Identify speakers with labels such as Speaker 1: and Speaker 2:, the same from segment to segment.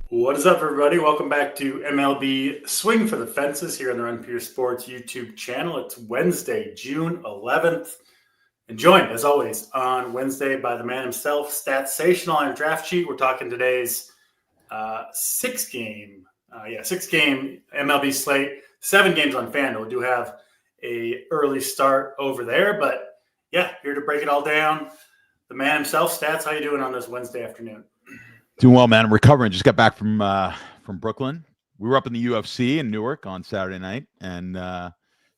Speaker 1: What is up, everybody? Welcome back to MLB Swing for the Fences here on the Run Pure Sports YouTube channel. It's Wednesday, June 11th, and joined, as always, on Wednesday by the man himself, Statsational on Draft Sheet. We're talking today's six-game MLB slate, 7 games on FanDuel. We do have a early start over there, but yeah, here to break it all down. The man himself, Stats, how you doing on this Wednesday afternoon?
Speaker 2: Doing well, man. I'm recovering. Just got back from Brooklyn. We were up in the UFC in Newark on Saturday night, and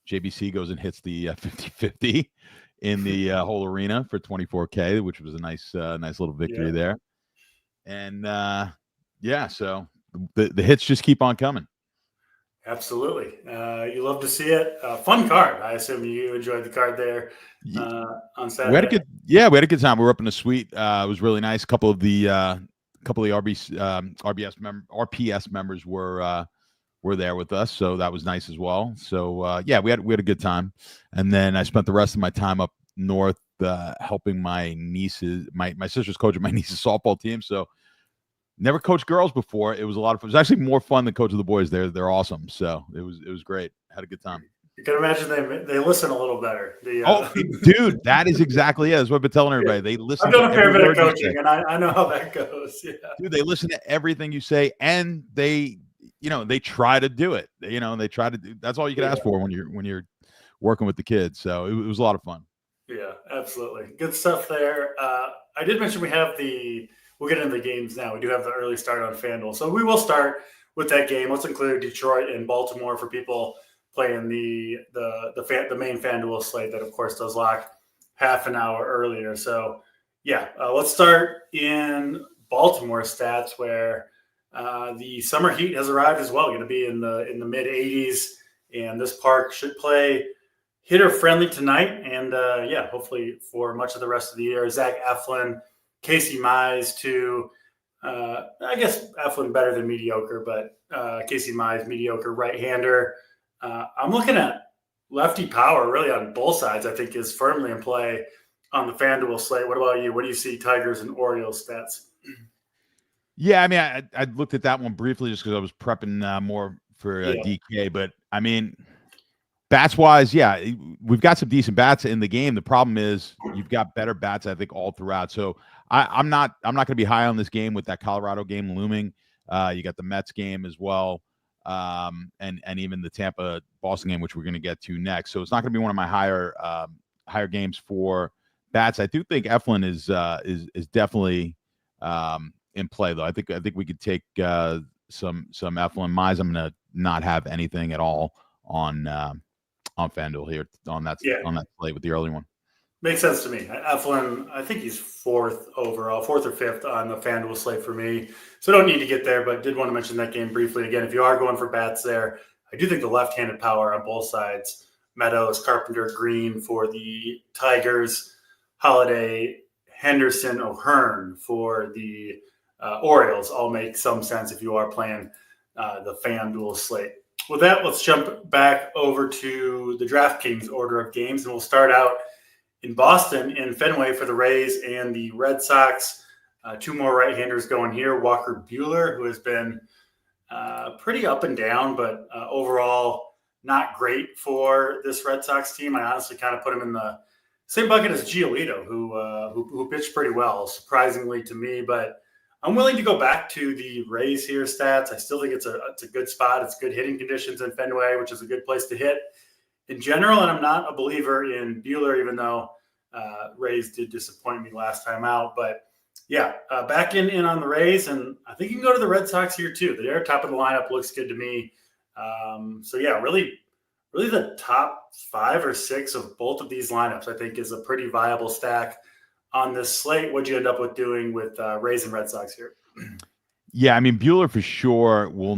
Speaker 2: JBC goes and hits the 50-50 in the whole arena for $24K, which was a nice little victory there. And so the hits just keep on coming.
Speaker 1: Absolutely. You love to see it. Fun card. I assume you enjoyed the card there on Saturday.
Speaker 2: We had a good time. We were up in the suite. It was really nice. A couple of the RPS members were there with us, so that was nice as well. So we had a good time, and then I spent the rest of my time up north helping my sister's coaching my niece's softball team. So never coached girls before. It was a lot of fun. It was actually more fun than coaching the boys. They're awesome. So it was great. Had a good time.
Speaker 1: You can imagine they listen a little better.
Speaker 2: Dude, that is exactly it. That's what I've been telling everybody. They listen.
Speaker 1: I've done a fair bit of coaching, and I know how that goes. Yeah.
Speaker 2: Dude, they listen to everything you say, and they try to do it. They try to do. That's all you can ask for when you're working with the kids. So it was a lot of fun.
Speaker 1: Yeah, absolutely. Good stuff there. I did mention we'll get into the games now. We do have the early start on FanDuel. So we will start with that game. Let's include Detroit and Baltimore for people playing the main FanDuel slate that, of course, does lock half an hour earlier. So, let's start in Baltimore stats where the summer heat has arrived as well. Going to be in the mid 80s, and this park should play hitter friendly tonight. And hopefully for much of the rest of the year, Zach Eflin, Casey Mize to I guess Eflin better than mediocre, but Casey Mize, mediocre right-hander. I'm looking at lefty power really on both sides, I think, is firmly in play on the FanDuel slate. What about you? What do you see Tigers and Orioles stats?
Speaker 2: Yeah, I mean, I looked at that one briefly just because I was prepping more for DK. But, I mean, bats-wise, we've got some decent bats in the game. The problem is you've got better bats, I think, all throughout. So I'm not going to be high on this game with that Colorado game looming. You got the Mets game as well, and even the Tampa Boston game, which we're going to get to next. So it's not going to be one of my higher games for bats. I do think Eflin is definitely in play though. I think we could take some Eflin. Mize, I'm going to not have anything at all on FanDuel here on that slate with the early one.
Speaker 1: Makes sense to me. Eflin, I think he's fourth or fifth on the FanDuel slate for me. So don't need to get there, but did want to mention that game briefly. Again, if you are going for bats there, I do think the left-handed power on both sides, Meadows, Carpenter, Green for the Tigers, Holiday, Henderson, O'Hearn for the Orioles all make some sense if you are playing the FanDuel slate. With that, let's jump back over to the DraftKings order of games, and we'll start out in Boston, in Fenway for the Rays and the Red Sox. 2 more right-handers going here. Walker Buehler, who has been pretty up and down, but overall not great for this Red Sox team. I honestly kind of put him in the same bucket as Giolito, who pitched pretty well, surprisingly to me. But I'm willing to go back to the Rays here stats. I still think it's a good spot. It's good hitting conditions in Fenway, which is a good place to hit in general, and I'm not a believer in Buehler, even though Rays did disappoint me last time out. But back in on the Rays, and I think you can go to the Red Sox here too. The air top of the lineup looks good to me. Really the top 5 or 6 of both of these lineups, I think, is a pretty viable stack on this slate. What'd you end up with doing with Rays and Red Sox here?
Speaker 2: Yeah, I mean, Buehler for sure will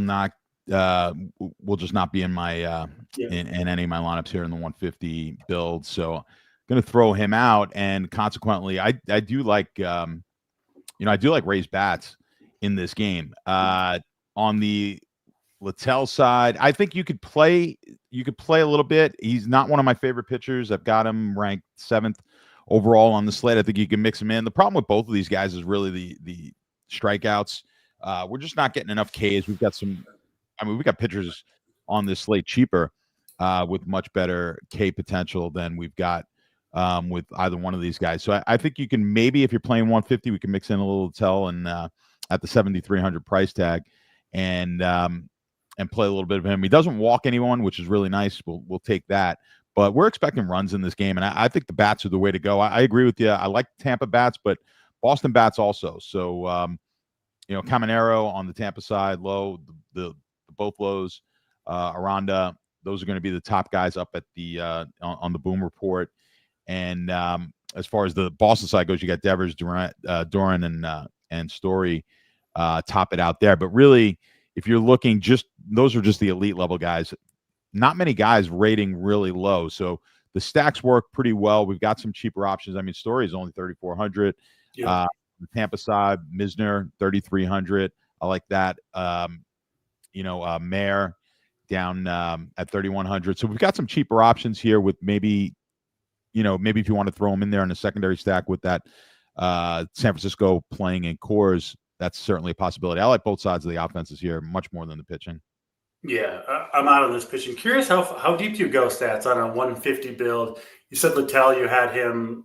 Speaker 2: just not be in my in any of my lineups here in the 150 build. So I'm going to throw him out, and consequently, I do like Rays bats in this game. On the Littell side, I think you could play a little bit. He's not one of my favorite pitchers. I've got him ranked 7th overall on the slate. I think you can mix him in. The problem with both of these guys is really the strikeouts. We're just not getting enough Ks. We've got we got pitchers on this slate cheaper with much better K potential than we've got with either one of these guys. So I think you can maybe, if you're playing 150, we can mix in a little tell and at the 7,300 price tag and play a little bit of him. He doesn't walk anyone, which is really nice. We'll take that. But we're expecting runs in this game, and I think the bats are the way to go. I agree with you. I like Tampa bats, but Boston bats also. So, Caminero on the Tampa side, low, the both lows, Aranda, those are going to be the top guys up at the on the Boom Report. And as far as the Boston side goes, you got Devers, Doran, and Story top it out there. But really, if you're looking, those are just the elite level guys. Not many guys rating really low. So the stacks work pretty well. We've got some cheaper options. I mean, Story is only 3,400. Yeah. The Tampa side, Misner, 3,300. I like that. Mayer down at 3,100. So we've got some cheaper options here with maybe if you want to throw them in there in a secondary stack with that San Francisco playing in Coors, that's certainly a possibility. I like both sides of the offenses here much more than the pitching.
Speaker 1: Yeah, I'm out on this pitching. Curious how deep do you go, Stats, on a 150 build? You said Littell, you had him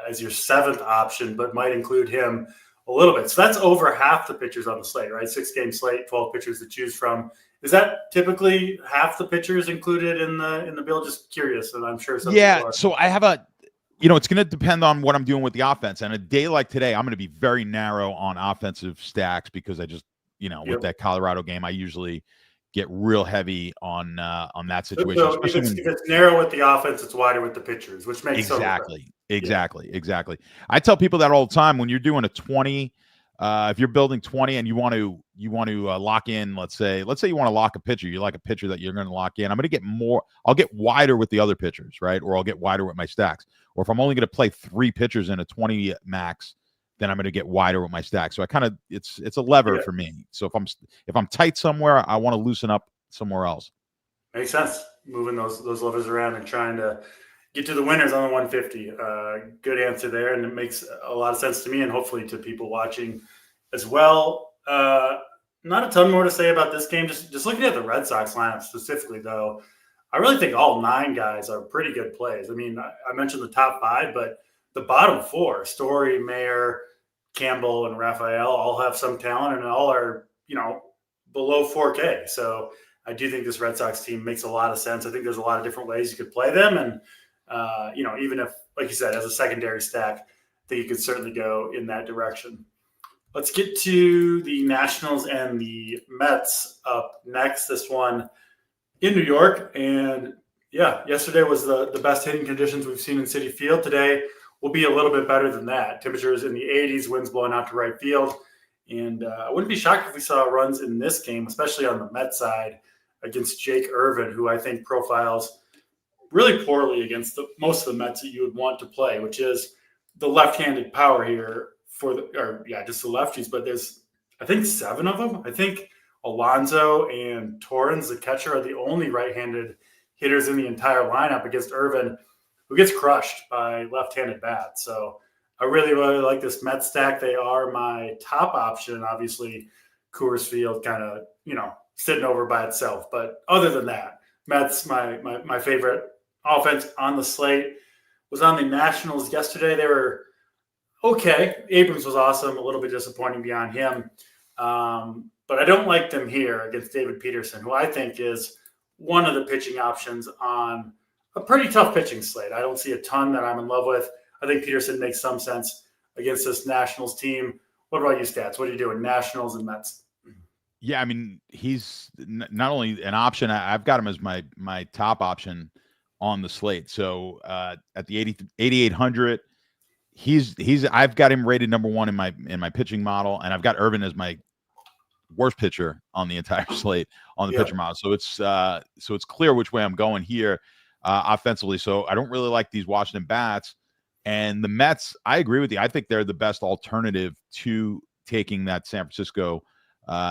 Speaker 1: as your 7th option, but might include him a little bit. So that's over half the pitchers on the slate, right? 6-game slate, 12 pitchers to choose from. Is that typically half the pitchers included in the build? Just curious, and I'm sure some people are.
Speaker 2: So I have it's going to depend on what I'm doing with the offense. And a day like today, I'm going to be very narrow on offensive stacks because I just, with that Colorado game, I usually get real heavy on that situation.
Speaker 1: So if it's narrow with the offense, it's wider with the pitchers, which makes
Speaker 2: exactly. I tell people that all the time. When you're doing a 20, if you're building 20 and you want to lock in, let's say you want to lock a pitcher, you like a pitcher that you're going to lock in. I'm going to get more. I'll get wider with the other pitchers, right? Or I'll get wider with my stacks. Or if I'm only going to play 3 pitchers in a 20 max, then I'm going to get wider with my stack. So I kind of it's a lever for me. So if I'm tight somewhere, I want to loosen up somewhere else.
Speaker 1: Makes sense. Moving those levers around and trying to get to the winners on the 150. Good answer there, and it makes a lot of sense to me and hopefully to people watching as well. Not a ton more to say about this game. Just looking at the Red Sox lineup specifically, though, I really think all 9 guys are pretty good plays. I mean, I mentioned the top 5, but the bottom 4, Story, Mayer, Campbell, and Raphael, all have some talent and all are, below 4K. So I do think this Red Sox team makes a lot of sense. I think there's a lot of different ways you could play them. And, even if, like you said, as a secondary stack, I think you could certainly go in that direction. Let's get to the Nationals and the Mets up next. This one in New York. And yesterday was the best hitting conditions we've seen in Citi Field. Today will be a little bit better than that. Temperatures in the 80s, winds blowing out to right field. And I wouldn't be shocked if we saw runs in this game, especially on the Mets side against Jake Irvin, who I think profiles really poorly against most of the Mets that you would want to play, which is the left-handed power here just the lefties. But there's, I think, 7 of them. I think Alonso and Torrens, the catcher, are the only right-handed hitters in the entire lineup against Irvin, who gets crushed by left-handed bats. So I really, really like this Mets stack. They are my top option. Obviously, Coors Field kind of, sitting over by itself. But other than that, Mets, my favorite offense on the slate. Was on the Nationals yesterday. They were okay. Abrams was awesome. A little bit disappointing beyond him. But I don't like them here against David Peterson, who I think is one of the pitching options on a pretty tough pitching slate. I don't see a ton that I'm in love with. I think Peterson makes some sense against this Nationals team. What about you, Stats? What are you doing, Nationals and Mets?
Speaker 2: Yeah, I mean, he's not only an option, I've got him as my top option on the slate. So at the 8,800, I've got him rated number 1 in my pitching model, and I've got Irvin as my worst pitcher on the entire slate on the pitcher model. So it's clear which way I'm going here offensively. So I don't really like these Washington bats. And the Mets, I agree with you. I think they're the best alternative to taking that San Francisco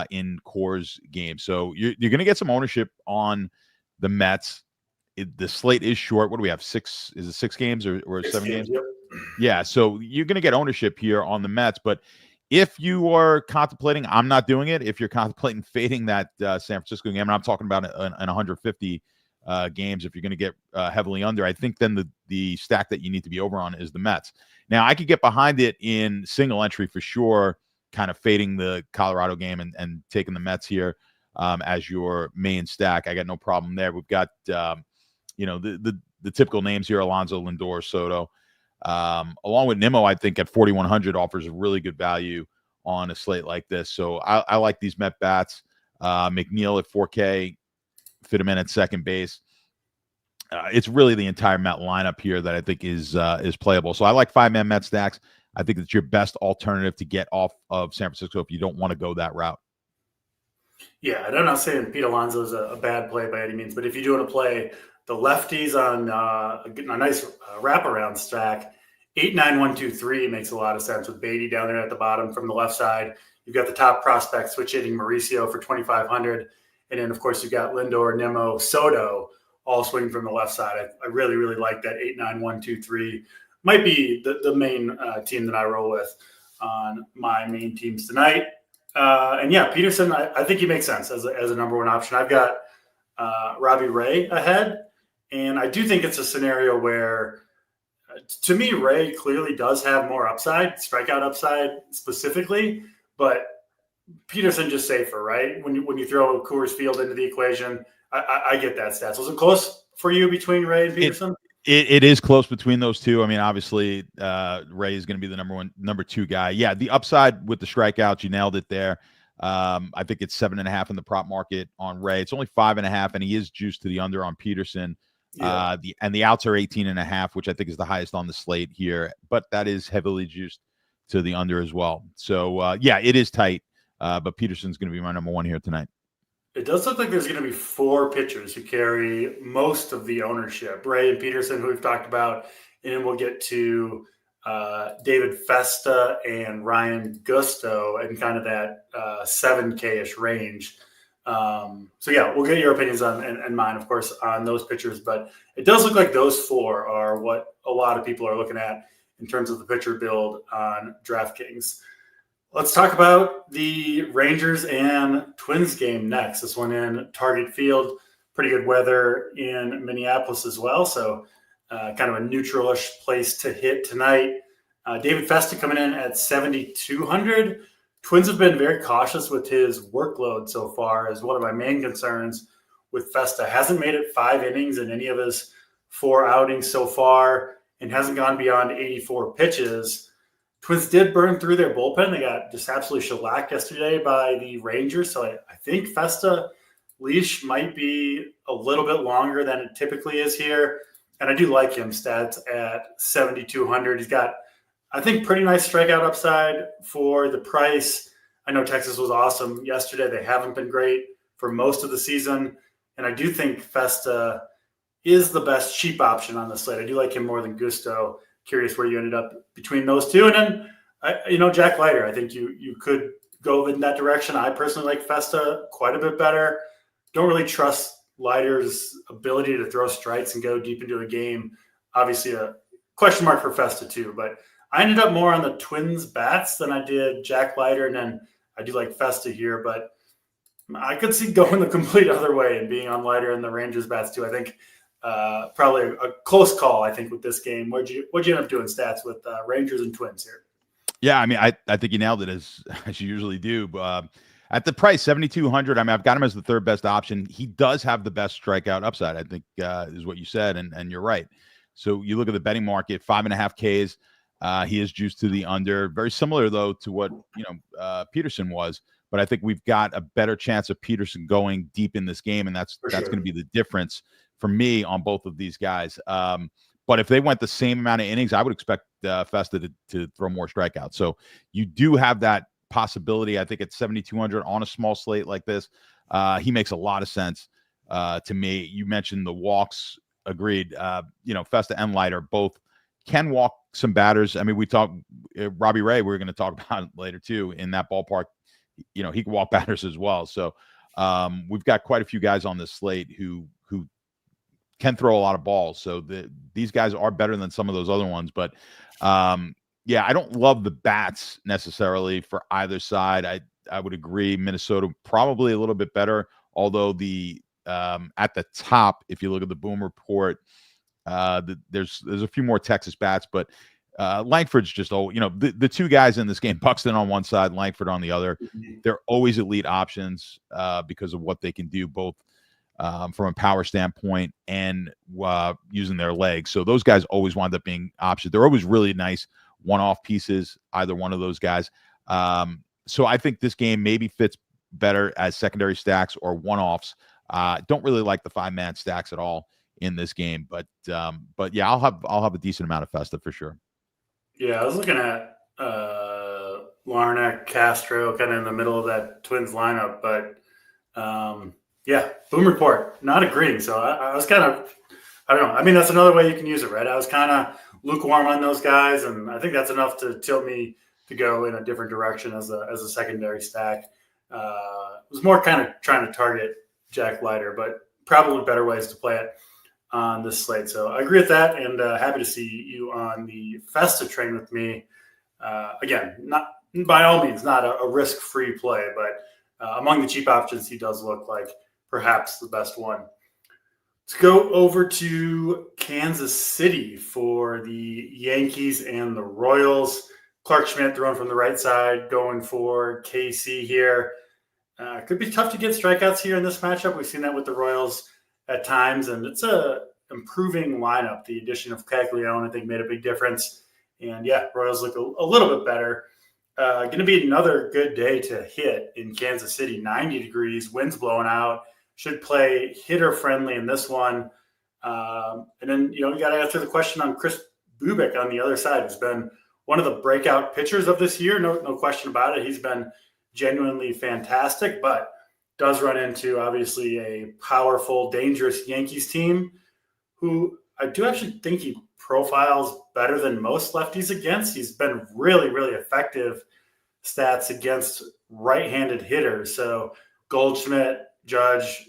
Speaker 2: in Coors game. So you're going to get some ownership on the Mets. The slate is short. What do we have? 6? Is it 6 games or 7 games?
Speaker 1: Yep.
Speaker 2: Yeah. So you're going to get ownership here on the Mets, but If you are contemplating, I'm not doing it. If you're contemplating fading that San Francisco game, and I'm talking about an 150 games, if you're going to get heavily under, I think then the stack that you need to be over on is the Mets. Now, I could get behind it in single entry for sure, kind of fading the Colorado game and taking the Mets here as your main stack. I got no problem there. We've got, the typical names here, Alonso, Lindor, Soto. Along with Nimmo, I think at 4,100 offers a really good value on a slate like this. So I like these Met bats. McNeil at 4K, fit him in at second base. It's really the entire Met lineup here that I think is playable. So I like 5-man Met stacks. I think it's your best alternative to get off of San Francisco if you don't want to go that route.
Speaker 1: Yeah, I'm not saying Pete Alonso is a bad play by any means, but if you do want to play the lefties on a nice wraparound stack, 8-9-1-2-3 makes a lot of sense with Beatty down there at the bottom from the left side. You've got the top prospect switch hitting Mauricio for 2,500. And then, of course, you've got Lindor, Nimmo, Soto all swinging from the left side. I really, really like that 8-9-1-2-3. Might be the main team that I roll with on my main teams tonight. And yeah, Peterson, I think he makes sense as a number one option. I've got Robbie Ray ahead, and I do think it's a scenario where, to me, Ray clearly does have more upside, strikeout upside specifically, but Peterson just safer, right? When you throw Coors Field into the equation, I get that stats. Was it close for you between Ray and Peterson?
Speaker 2: It is close between those two. I mean, obviously, Ray is going to be the number two guy. Yeah, the upside with the strikeouts, you nailed it there. I think it's 7.5 in the prop market on Ray. It's only 5.5, and he is juiced to the under on Peterson. Yeah. The outs are 18.5, which I think is the highest on the slate here, but that is heavily juiced to the under as well. So yeah, it is tight. But Peterson's going to be my number one here tonight.
Speaker 1: It does look like there's going to be 4 pitchers who carry most of the ownership. Ray and Peterson, who we've talked about, and then we'll get to David Festa and Ryan Gusto and kind of that 7K-ish range. So yeah, we'll get your opinions on and mine, of course, on those pitchers. But it does look like those 4 are what a lot of people are looking at in terms of the pitcher build on DraftKings. Let's talk about the Rangers and Twins game next. This one in Target Field. Pretty good weather in Minneapolis as well. So kind of a neutral-ish place to hit tonight. David Festa coming in at 7,200. Twins have been very cautious with his workload so far, as one of my main concerns with Festa. Hasn't made it 5 innings in any of his 4 outings so far and hasn't gone beyond 84 pitches. Twins did burn through their bullpen. They got just absolutely shellacked yesterday by the Rangers. So I think Festa leash might be a little bit longer than it typically is here. And I do like him stats at 7,200. He's got, I think, pretty nice strikeout upside for the price. I know Texas was awesome yesterday. They haven't been great for most of the season. And I do think Festa is the best cheap option on the slate. I do like him more than Gusto. Curious where you ended up between those two. And then, Jack Leiter, I think you could go in that direction. I personally like Festa quite a bit better. Don't really trust Leiter's ability to throw strikes and go deep into a game. Obviously a question mark for Festa too, but I ended up more on the Twins bats than I did Jack Leiter. And then I do like Festa here, but I could see going the complete other way and being on Leiter and the Rangers bats too. I think probably a close call, I think, with this game. What'd you end up doing stats with Rangers and Twins here?
Speaker 2: Yeah, I mean, I think you nailed it as you usually do. At the price, 7,200, I mean, I've got him as the third best option. He does have the best strikeout upside, I think, is what you said, and you're right. So you look at the betting market, 5.5 Ks. He is juiced to the under. Very similar, though, to what Peterson was. But I think we've got a better chance of Peterson going deep in this game, and that's going to be the difference for me on both of these guys. But if they went the same amount of innings, I would expect Festa to throw more strikeouts. So you do have that possibility. I think at 7,200 on a small slate like this, he makes a lot of sense to me. You mentioned the walks. Agreed. Festa and Leiter both can walk some batters. I mean, we talked Robbie Ray. We're going to talk about it later too. In that ballpark, he can walk batters as well. So we've got quite a few guys on this slate who can throw a lot of balls. So these guys are better than some of those other ones. But Yeah, I don't love the bats necessarily for either side. I would agree. Minnesota probably a little bit better, although the at the top, if you look at the Boom Report, there's a few more Texas bats, but Langford's just the two guys in this game, Buxton on one side, Langford on the other. They're always elite options because of what they can do, both from a power standpoint and using their legs. So those guys always wind up being options. They're always really nice one-off pieces, either one of those guys. So I think this game maybe fits better as secondary stacks or one-offs. Don't really like the 5-man stacks at all in this game, but yeah, I'll have a decent amount of Festa for sure.
Speaker 1: Yeah, I was looking at Larnach, Castro, kind of in the middle of that Twins lineup, but yeah, Boom Report, not agreeing. So I was kind of, I don't know. I mean, that's another way you can use it, right? I was kind of lukewarm on those guys, and I think that's enough to tilt me to go in a different direction as a secondary stack. It was more kind of trying to target Jack Leiter, but probably better ways to play it on this slate. So I agree with that, and happy to see you on the Festa train with me. Again, not by all means not a risk-free play, but among the cheap options, he does look like perhaps the best one. Let's go over to Kansas City for the Yankees and the Royals. Clark Schmidt throwing from the right side, going for KC here. Could be tough to get strikeouts here in this matchup. We've seen that with the Royals at times, and it's a improving lineup. The addition of Caglione, I think, made a big difference. And yeah, Royals look a little bit better. Going to be another good day to hit in Kansas City. 90 degrees, winds blowing out. Should play hitter friendly in this one. And then, you got to answer the question on Chris Bubic on the other side, who's been one of the breakout pitchers of this year. No question about it. He's been genuinely fantastic, but does run into obviously a powerful, dangerous Yankees team who I do actually think he profiles better than most lefties against. He's been really, really effective stats against right-handed hitters. So Goldschmidt, Judge,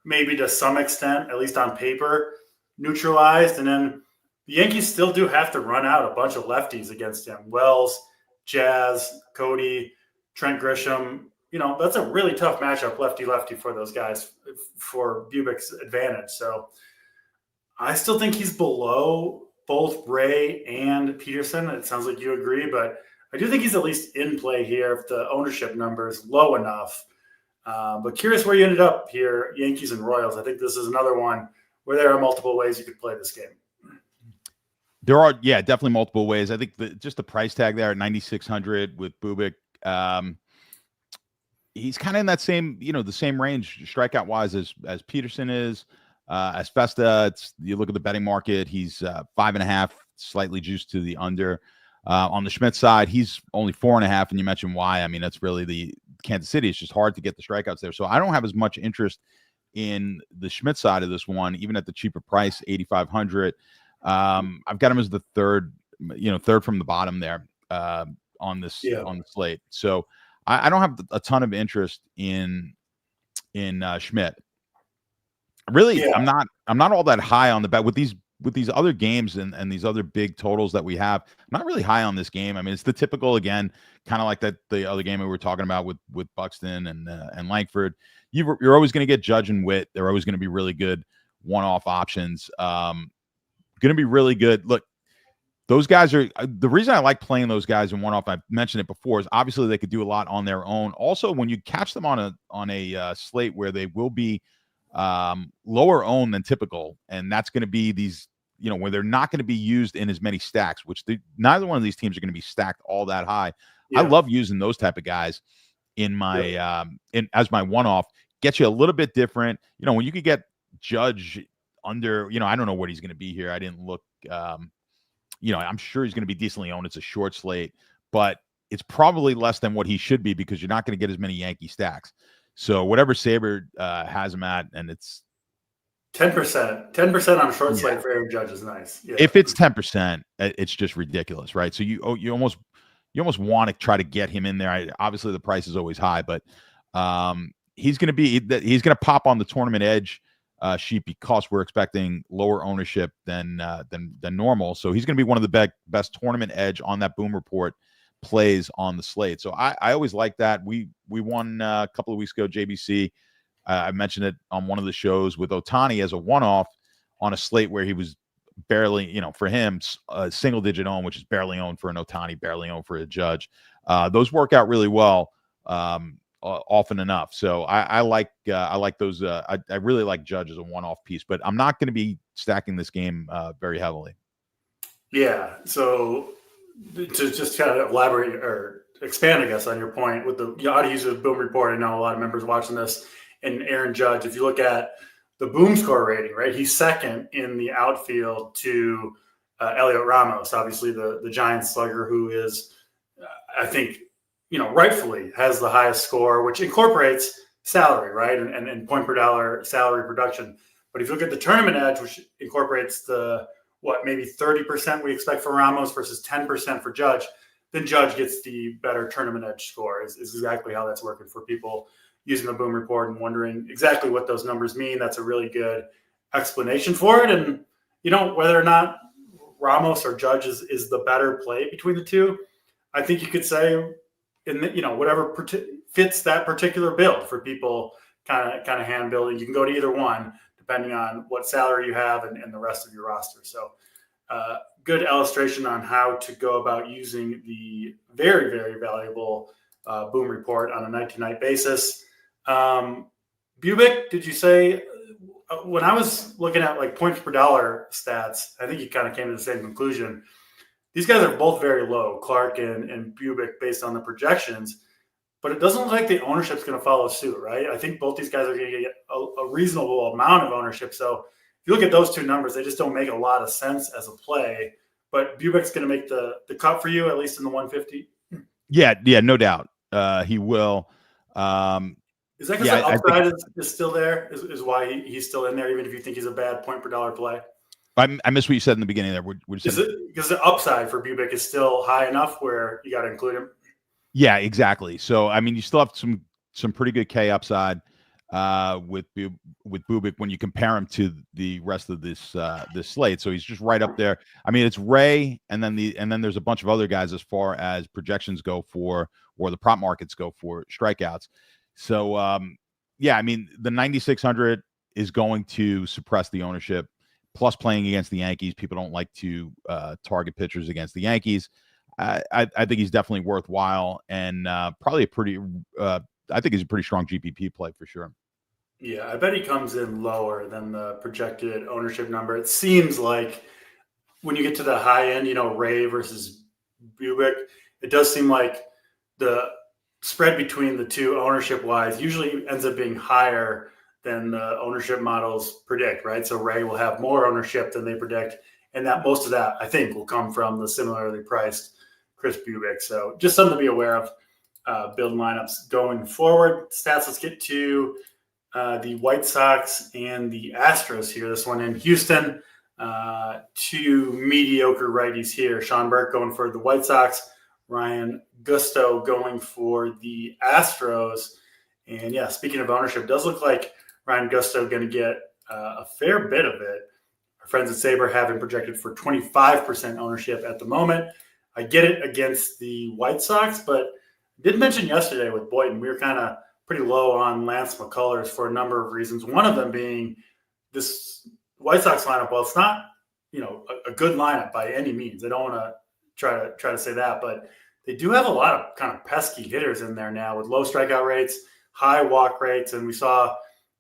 Speaker 1: maybe to some extent, at least on paper, neutralized. And then the Yankees still do have to run out a bunch of lefties against him. Wells, Jazz, Cody, Trent Grisham. That's a really tough matchup, lefty-lefty, for those guys, for Bubic's advantage. So I still think he's below both Ray and Peterson. It sounds like you agree, but I do think he's at least in play here if the ownership number is low enough. But curious where you ended up here, Yankees and Royals. I think this is another one where there are multiple ways you could play this game.
Speaker 2: There are, definitely multiple ways. I think just the price tag there at 9,600 with Bubic, he's kind of in that same, the same range strikeout wise as Peterson is, as Festa. You look at the betting market, he's 5.5, slightly juiced to the under. On the Schmidt side, he's only 4.5, and you mentioned why. I mean, that's really the Kansas City. It's just hard to get the strikeouts there. So I don't have as much interest in the Schmidt side of this one, even at the cheaper price, 8,500. I've got him as the third from the bottom there on the slate. So I don't have a ton of interest in Schmidt. Really, I'm not all that high on the bet with these other games and these other big totals that we have. I'm not really high on this game. I mean, it's the typical, again, kind of like the other game we were talking about with Buxton and Langford. You're always going to get Judge and Witt. They're always going to be really good one-off options. Going to be really good. Look, those guys are the reason I like playing those guys in one-off. I've mentioned it before, is obviously they could do a lot on their own. Also, when you catch them on a slate where they will be lower owned than typical, and that's going to be these, where they're not going to be used in as many stacks, which neither one of these teams are going to be stacked all that high. I love using those type of guys in my as my one-off. Gets you a little bit different. When you could get Judge under, I don't know what he's going to be here. I didn't look. I'm sure he's going to be decently owned. It's a short slate, but it's probably less than what he should be because you're not going to get as many Yankee stacks. So whatever Saber has him at, and it's
Speaker 1: 10%. 10% on a short slate for Aaron Judge is nice. Yeah.
Speaker 2: If it's 10%, it's just ridiculous, right? So you almost want to try to get him in there. Obviously, the price is always high, but he's going to pop on the tournament edge sheet because we're expecting lower ownership than normal. So he's going to be one of the best tournament edge on that Boom Report plays on the slate. So I always like that. We won a couple of weeks ago, JBC. I mentioned it on one of the shows with Ohtani as a one-off on a slate where he was barely, for him, a single-digit own, which is barely owned for an Ohtani, barely owned for a Judge. Those work out really well often enough. So I like those. I really like Judge as a one-off piece, but I'm not going to be stacking this game very heavily.
Speaker 1: Yeah. So to just kind of elaborate or expand, I guess, on your point with the how to use the Boom Report. I know a lot of members watching this, and Aaron Judge. If you look at the Boom Score rating, right, he's second in the outfield to Elliot Ramos, obviously the Giants slugger, who is, I think, rightfully has the highest score, which incorporates salary, right, and point per dollar salary production. But if you look at the tournament edge, which incorporates the maybe 30% we expect for Ramos versus 10% for Judge, then Judge gets the better tournament edge score. Is exactly how that's working for people using the Boom Report and wondering exactly what those numbers mean. That's a really good explanation for it. And whether or not Ramos or Judge is the better play between the two, I think you could say whatever fits that particular build for people kind of hand building. You can go to either one depending on what salary you have and the rest of your roster. So good illustration on how to go about using the very, very valuable Boom Report on a night-to-night basis. Bubic, did you say, when I was looking at like points per dollar stats, I think you kind of came to the same conclusion. These guys are both very low, Clark and Bubic, based on the projections, but it doesn't look like the ownership's going to follow suit, right? I think both these guys are going to get a reasonable amount of ownership. So if you look at those two numbers, they just don't make a lot of sense as a play. But Bubic's going to make the cut for you, at least in the 150.
Speaker 2: Yeah, no doubt. He will.
Speaker 1: Is that because the upside is still there? Is why he's still in there, even if you think he's a bad point per dollar play?
Speaker 2: I missed what you said in the beginning there.
Speaker 1: Is it because the upside for Bubic is still high enough where you got to include him?
Speaker 2: Yeah, exactly. So I mean, you still have some pretty good K upside with Bubic when you compare him to the rest of this slate. So he's just right up there. I mean, it's Ray, and then there's a bunch of other guys as far as projections go for, or the prop markets go for strikeouts. So yeah, I mean, the 9,600 is going to suppress the ownership. Plus, playing against the Yankees, people don't like to target pitchers against the Yankees. I think he's definitely worthwhile, and probably I think he's a pretty strong GPP play for sure.
Speaker 1: Yeah, I bet he comes in lower than the projected ownership number. It seems like when you get to the high end, Ray versus Bubic, it does seem like the spread between the two ownership-wise usually ends up being higher than the ownership models predict, right? So Ray will have more ownership than they predict, and that most of that, I think, will come from the similarly priced Chris Bubic. So just something to be aware of. Build lineups going forward. Stats, let's get to the White Sox and the Astros here. This one in Houston. Two mediocre righties here. Sean Burke going for the White Sox. Ryan Gusto going for the Astros. And yeah, speaking of ownership, it does look like Ryan Gusto going to get a fair bit of it. Our friends at Sabre have him projected for 25% ownership at the moment. I get it against the White Sox, but did mention yesterday with Boynton, we were kind of pretty low on Lance McCullers for a number of reasons. One of them being this White Sox lineup. Well, it's not, a good lineup by any means. I don't want to try to say that, but they do have a lot of kind of pesky hitters in there now with low strikeout rates, high walk rates, and we saw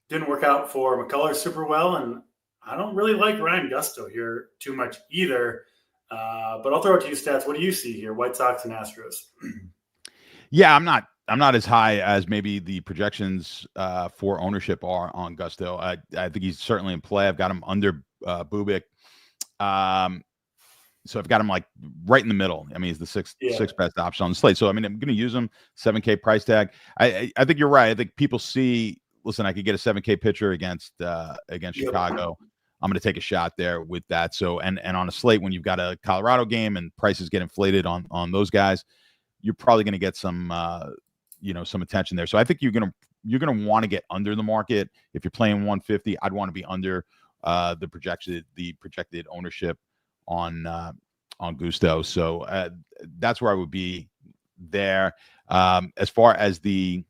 Speaker 1: didn't work out for McCullers super well. And I don't really like Ryan Gusto here too much either. But I'll throw it to you, Stats. What do you see here, White Sox and Astros?
Speaker 2: Yeah, I'm not as high as maybe the projections for ownership are on Gusto. I think he's certainly in play. I've got him under Bubic. So I've got him like right in the middle. I mean, he's the sixth best option on the slate. So I mean, I'm going to use him. 7K price tag. I think you're right. I think people see. Listen, I could get a 7K pitcher against Chicago. I'm going to take a shot there with that. So and on a slate when you've got a Colorado game and prices get inflated on those guys, you're probably going to get some some attention there. So I think you're going to to want to get under the market. If you're playing 150, I'd want to be under the projected ownership on Gusto. So that's where I would be there. As far as the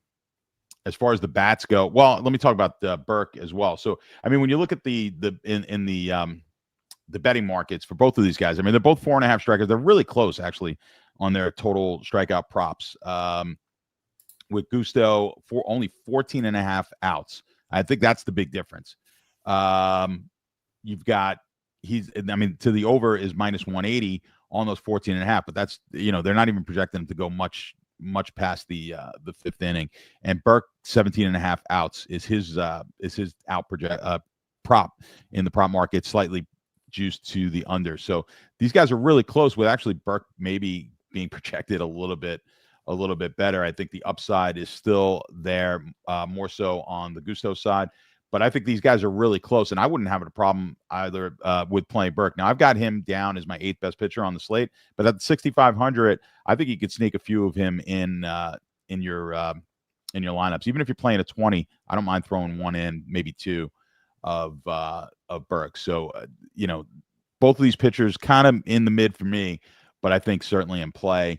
Speaker 2: bats go, well, let me talk about Burke as well. So I mean, when you look at the betting markets for both of these guys, I mean, they're both 4.5 strikers. They're really close actually on their total strikeout props. With Gusto for only 14.5 outs. I think that's the big difference. You've got to the over is minus 180 on those 14.5, but that's, they're not even projecting him to go much past the fifth inning. And Burke 17.5 outs is his out prop in the prop market, slightly juiced to the under. So these guys are really close, with actually Burke maybe being projected a little bit better. I think the upside is still there, more so on the Gusto side. But I think these guys are really close, and I wouldn't have a problem either with playing Burke. Now, I've got him down as my 8th best pitcher on the slate, but at 6,500, I think you could sneak a few of him in your lineups. Even if you're playing a 20, I don't mind throwing one in, maybe two of Burke. So both of these pitchers kind of in the mid for me, but I think certainly in play.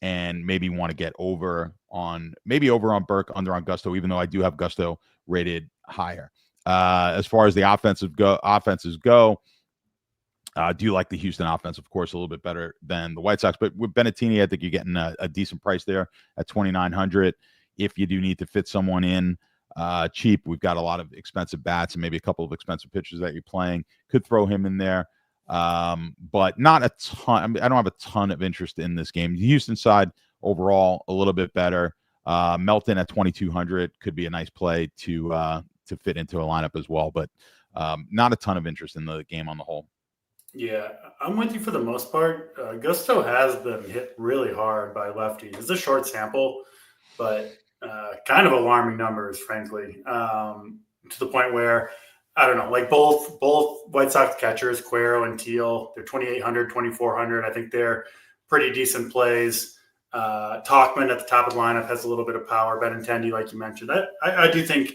Speaker 2: And maybe want to get over on Burke, under on Gusto, even though I do have Gusto rated higher. As far as the offenses go, I do like the Houston offense, of course, a little bit better than the White Sox. But with Benettini, I think you're getting a decent price there at 2,900. If you do need to fit someone in cheap, we've got a lot of expensive bats and maybe a couple of expensive pitchers that you're playing. Could throw him in there. But not a ton. I mean, I don't have a ton of interest in this game. The Houston side overall a little bit better. Melton at 2,200 could be a nice play to fit into a lineup as well, but not a ton of interest in the game on the whole.
Speaker 1: Yeah, I'm with you for the most part. Gusto has been hit really hard by lefties. It's a short sample, but kind of alarming numbers, frankly, to the point where, I don't know, like both White Sox catchers, Cuero and Teal, they're 2,800, 2,400. I think they're pretty decent plays. Tauchman at the top of the lineup has a little bit of power. Benintendi, like you mentioned. I do think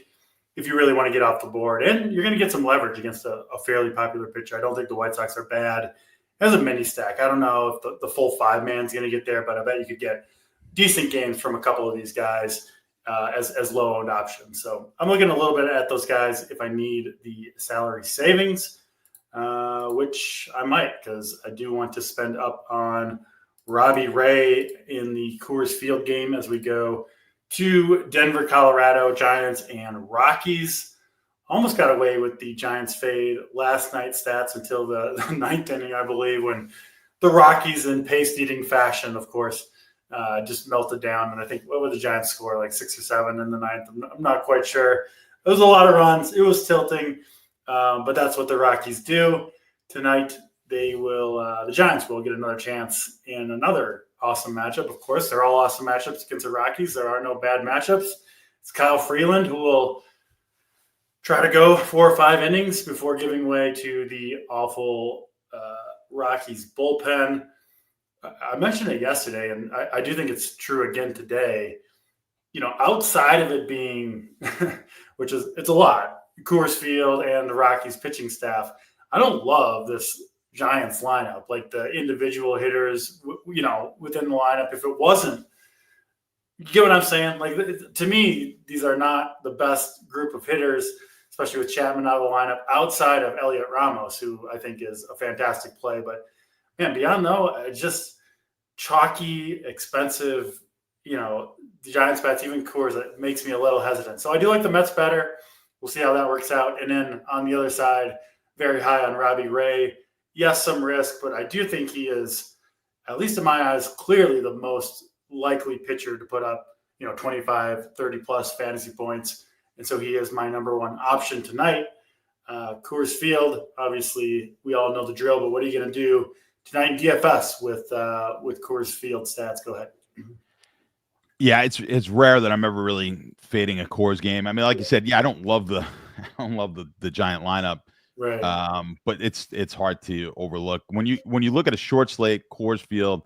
Speaker 1: if you really want to get off the board, and you're going to get some leverage against a fairly popular pitcher. I don't think the White Sox are bad as a mini stack. I don't know if the full 5-man's going to get there, but I bet you could get decent games from a couple of these guys as low-owned options. So I'm looking a little bit at those guys if I need the salary savings, which I might, because I do want to spend up on Robbie Ray in the Coors Field game as we go to Denver, Colorado, Giants, and Rockies. Almost got away with the Giants fade last night's stats until the 9th inning, I believe, when the Rockies, in pace-eating fashion, of course, just melted down. And I think, what would the Giants score, like 6 or 7 in the 9th? I'm not quite sure. It was a lot of runs. It was tilting, but that's what the Rockies do. Tonight, the Giants will get another chance in another awesome matchup. Of course, they're all awesome matchups against the Rockies. There are no bad matchups. It's Kyle Freeland, who will try to go 4 or 5 innings before giving way to the awful Rockies bullpen. I mentioned it yesterday, and I do think it's true again today. Outside of it being, it's a lot, Coors Field and the Rockies pitching staff, I don't love this Giants lineup, like the individual hitters, within the lineup. If it wasn't, you get what I'm saying? Like, to me, these are not the best group of hitters, especially with Chapman out of the lineup, outside of Elliot Ramos, who I think is a fantastic play. But man, beyond though, just chalky, expensive, the Giants bats, even Coors, that makes me a little hesitant. So I do like the Mets better. We'll see how that works out. And then on the other side, very high on Robbie Ray. Yes, some risk, but I do think he is, at least in my eyes, clearly the most likely pitcher to put up, 25, 30 plus fantasy points. And so he is my number one option tonight. Coors Field, obviously, we all know the drill, but what are you going to do tonight in DFS with Coors Field stats? Go ahead.
Speaker 2: Yeah, it's rare that I'm ever really fading a Coors game. I mean, like you said, I don't love the Giant lineup.
Speaker 1: Right.
Speaker 2: But it's hard to overlook when you look at a short slate, Coors Field,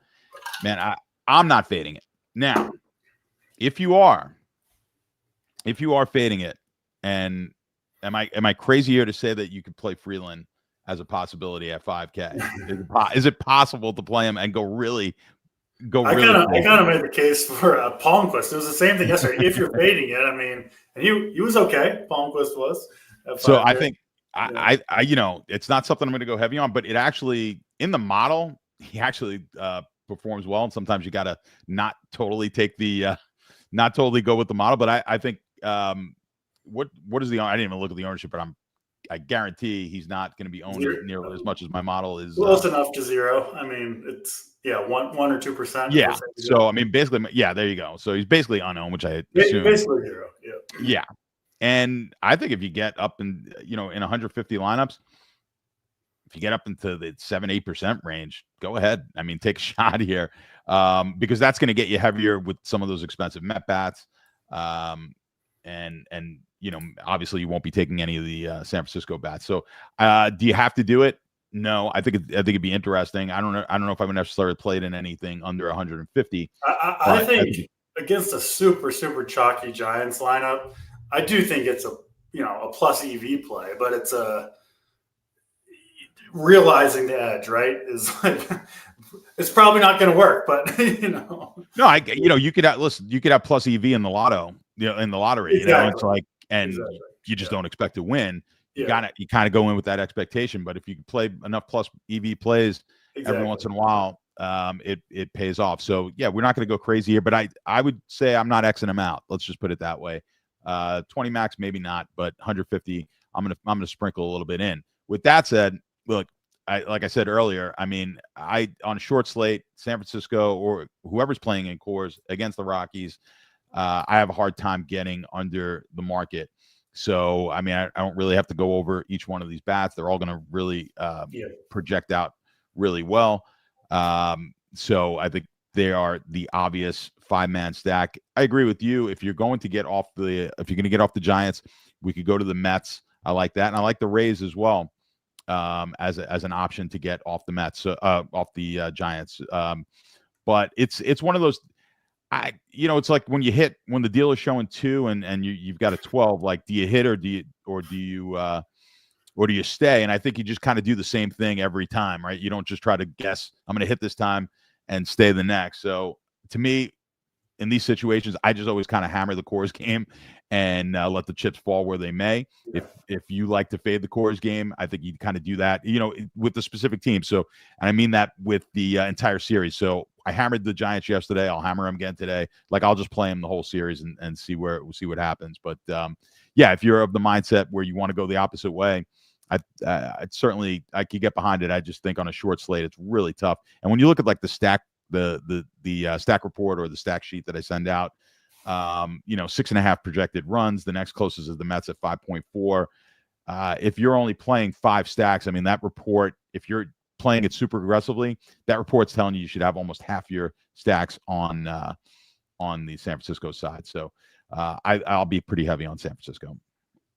Speaker 2: man. I'm not fading it. Now, if you are, if you are fading it, and am I crazy here to say that you could play Freeland as a possibility at 5K? Is it possible to play him and go really
Speaker 1: I kind of
Speaker 2: crazy?
Speaker 1: made the case for Palmquist. It was the same thing yesterday. If you're fading it, I mean, and he was okay. Palmquist was at
Speaker 2: So
Speaker 1: 5K.
Speaker 2: I think I it's not something I'm going to go heavy on, but it actually in the model he actually performs well, and sometimes you got to not totally take the not totally go with the model. But I think what is the I didn't even look at the ownership, but I guarantee he's not going to be owned nearly as much as my model is.
Speaker 1: Close enough to zero. I mean, it's 1 or 2%.
Speaker 2: Yeah. So I mean, basically, yeah. There you go. So he's basically unowned, which I assume.
Speaker 1: Basically zero. Yeah.
Speaker 2: Yeah. And I think if you get up in in 150 lineups, if you get up into the 7-8% range, go ahead. I mean, take a shot here because that's going to get you heavier with some of those expensive Met bats. And obviously you won't be taking any of the San Francisco bats. So do you have to do it? No, I think it'd be interesting. I don't know if I would necessarily play it in anything under 150.
Speaker 1: I think against a super chalky Giants lineup, I do think it's a plus EV play, but it's realizing the edge, right? Is like it's probably not going to work, but
Speaker 2: No, you could have plus EV in the lotto, in the lottery.
Speaker 1: Exactly.
Speaker 2: It's like, and you just don't expect to win. You kind of go in with that expectation. But if you play enough plus EV plays every once in a while, it pays off. So yeah, we're not going to go crazy here, but I would say I'm not Xing them out. Let's just put it that way. 20 max, maybe not, but 150, I'm gonna sprinkle a little bit in. With that said, look, like I said earlier, I mean, on a short slate, San Francisco or whoever's playing in Coors against the Rockies, I have a hard time getting under the market. So, I mean, I don't really have to go over each one of these bats. They're all going to really project out really well. So I think they are the obvious 5-man stack. I agree with you. If you're going to get off the Giants, we could go to the Mets. I like that. And I like the Rays as well. As an option to get off the Mets, off the Giants. But it's one of those. It's like when the deal is showing 2 and you've got a 12. Like, do you hit or do you stay? And I think you just kind of do the same thing every time, right? You don't just try to guess. I'm going to hit this time and stay the next. So to me, in these situations, I just always kind of hammer the Coors game and let the chips fall where they may.
Speaker 1: Yeah.
Speaker 2: If you like to fade the Coors game, I think you kind of do that, with the specific team. So, and I mean that with the entire series. So I hammered the Giants yesterday. I'll hammer them again today. Like, I'll just play them the whole series and see what happens. But yeah, if you're of the mindset where you want to go the opposite way, certainly I could get behind it. I just think on a short slate, it's really tough. And when you look at like the stack, the stack report or the stack sheet that I send out, 6.5 projected runs. The next closest is the Mets at 5.4. If you're only playing 5 stacks, I mean, that report, if you're playing it super aggressively, that report's telling you should have almost half your stacks on the San Francisco side. So I'll be pretty heavy on San Francisco.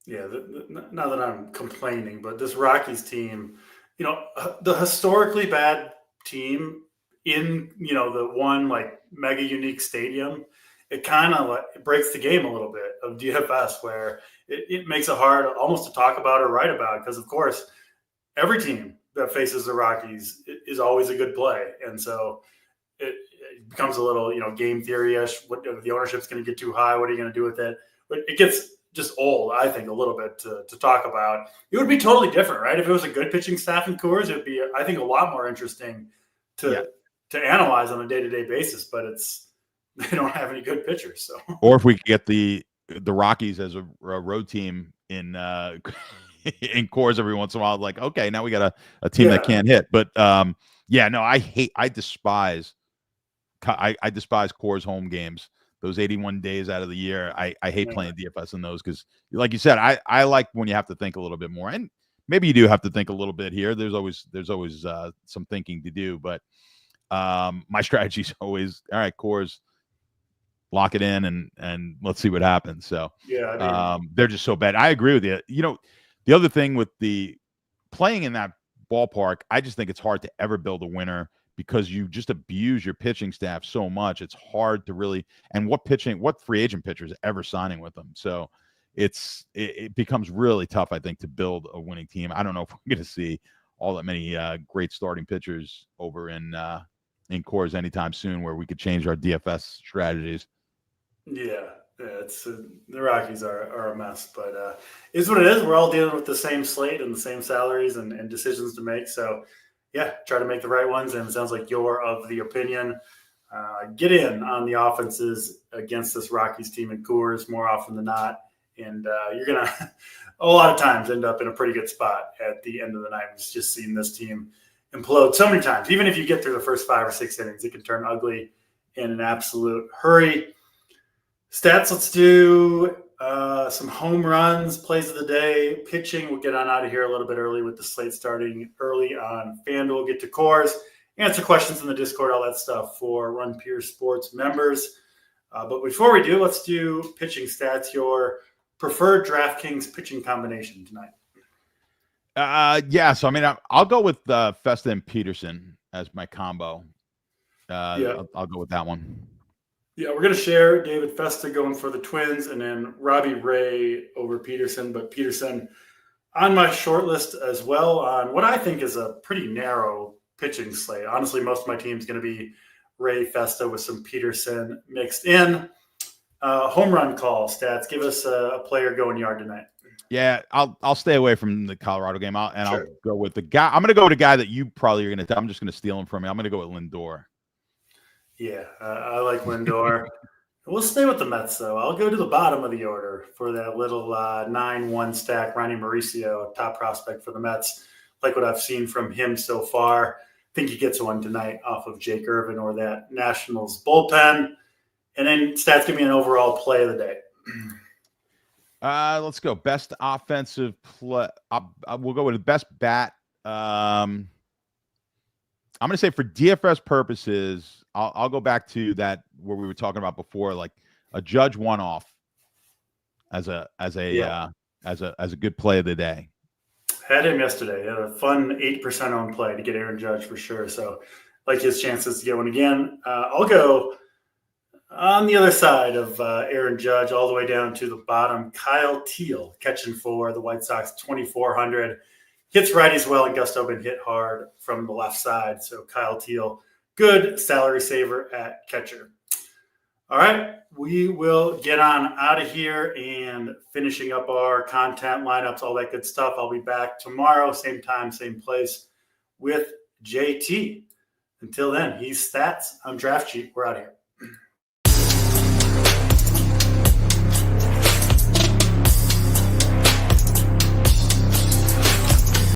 Speaker 1: Yeah, not that I'm complaining, but this Rockies team, the historically bad team in the one like mega unique stadium, it kind of breaks the game a little bit of DFS, where it makes it hard almost to talk about or write about, because of course every team that faces the Rockies is always a good play, and so it becomes a little game theory-ish. What the ownership's going to get too high? What are you going to do with it? But it gets just old, I think, a little bit to talk about. It would be totally different, right? If it was a good pitching staff in Coors, it would be, I think, a lot more interesting to analyze on a day-to-day basis. But they don't have any good pitchers. So, or
Speaker 2: if we could get the Rockies as a road team in in Coors every once in a while, like, okay, now we got a team that can't hit. But I despise Coors home games. Those 81 days out of the year, I hate playing DFS in those, because, like you said, I like when you have to think a little bit more, and maybe you do have to think a little bit here. There's always some thinking to do, but my strategy is always, all right, Coors, lock it in and let's see what happens. So they're just so bad. I agree with you. The other thing with the playing in that ballpark, I just think it's hard to ever build a winner, because you just abuse your pitching staff so much. It's hard to really, and what free agent pitcher is ever signing with them? So it becomes really tough, I think, to build a winning team. I don't know if we're going to see all that many great starting pitchers over in Coors anytime soon, where we could change our DFS strategies.
Speaker 1: Yeah, it's the Rockies are a mess, but it's what it is. We're all dealing with the same slate and the same salaries and decisions to make. So, yeah, try to make the right ones. And it sounds like you're of the opinion. Get in on the offenses against this Rockies team in Coors more often than not. And you're going to, a lot of times, end up in a pretty good spot at the end of the night. We've just seen this team implode so many times. Even if you get through the first 5 or 6 innings, it can turn ugly in an absolute hurry. Stats, let's do some home runs, plays of the day, pitching. We'll get on out of here a little bit early with the slate starting early on FanDuel. Get to Coors, answer questions in the Discord, all that stuff for Run Pure Sports members. But before we do, let's do pitching stats. Your preferred DraftKings pitching combination tonight?
Speaker 2: Yeah, so I mean, I'll go with Festa and Peterson as my combo. I'll go with that one.
Speaker 1: Yeah, we're going to share David Festa going for the Twins and then Robbie Ray over Peterson. But Peterson on my short list as well on what I think is a pretty narrow pitching slate. Honestly, most of my team is going to be Ray Festa with some Peterson mixed in. Home run call stats. Give us a player going yard tonight.
Speaker 2: Yeah, I'll stay away from the Colorado game. I'll go with the guy. I'm going to go with a guy that you probably are going to. I'm just going to steal him from you. I'm going to go with Lindor. Yeah,
Speaker 1: I like Lindor. We'll stay with the Mets, though. I'll go to the bottom of the order for that little 9-1 stack. Ronnie Mauricio, top prospect for the Mets. Like what I've seen from him so far. I think he gets one tonight off of Jake Irvin or that Nationals bullpen. And then stats give me an overall play of the day.
Speaker 2: Let's go. Best offensive play. We'll go with the best bat. I'm going to say for DFS purposes, I'll go back to that where we were talking about before, like a Judge one-off as a good play of the day.
Speaker 1: Had him yesterday. Had a fun 8% on play to get Aaron Judge for sure. So like his chances to get one again. I'll go on the other side of Aaron Judge all the way down to the bottom. Kyle Teal catching for the White Sox 2,400. Hits righties well, and Gusto been hit hard from the left side. So Kyle Teal, good salary saver at catcher. All right, we will get on out of here and finishing up our content lineups, all that good stuff. I'll be back tomorrow, same time, same place with JT. Until then, he's Stats. I'm Draft Sheet. We're out of here.